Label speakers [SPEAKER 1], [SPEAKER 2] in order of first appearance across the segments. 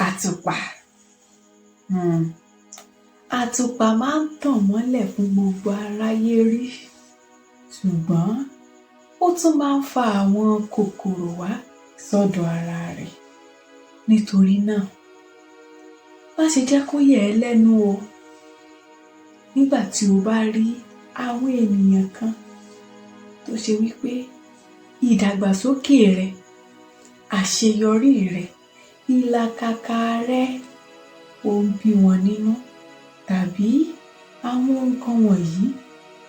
[SPEAKER 1] Àtùpà. Àtùpà máa ń tàn mọ́lẹ̀ fún gbogbo aráyé rí, ṣùgbọ́n ó tún máa ń fa àwọn kòkòrò wá sọ́dọ̀ ara rẹ̀. Nítorí náà, má ṣe jẹ́ kó yà ẹ́ lẹ́nu o. Nígbà tí o bá rí àwọn ènìyàn kan tó ṣe wípé ìdàgbàsókè rẹ, àṣeyọrí rẹ, ìlàkàkà rẹ ó ń bí wọn nínú, tàbí àwọn nǹkan wọ̀nyí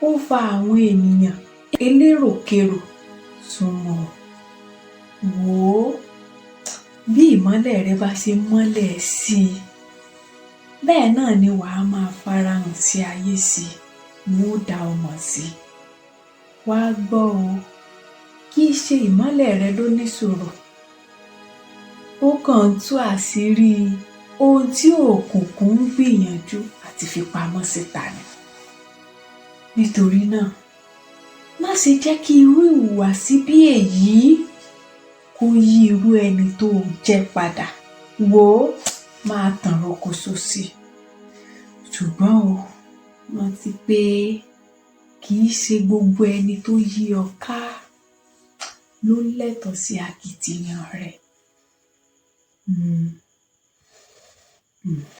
[SPEAKER 1] ó fa àwọn ènìyàn eléròkérò súnmọ́ ọ. Wò ó, bí ìmọ́lẹ̀ rẹ bá ṣe mọ́lẹ̀ sí i, bẹ́ẹ̀ náà ni wàá máa farahàn sí ayé sí i, wọ́n ó dá ọ mọ̀ sí i. Wá gbọ́ o, kì í ṣe ìmọ́lẹ̀ rẹ ló níṣòro. Ó kàn ń tú àṣírí ohun tí òkùnkùn ń gbìyànjú àti fi pamọ́ síta ni. Nítorí náà, má ṣe jẹ́ kí irú ìhùwàsí bí èyí kó yí irú ẹni tó jẹ́ padà. Wò ó, máa tàn rokoṣo sí i. Ṣùgbọ́n o, rántí pé kì í ṣe gbogbo ẹni tó yí ọ ká ló lẹ́tọ̀ọ́ sí akitiyan rẹ.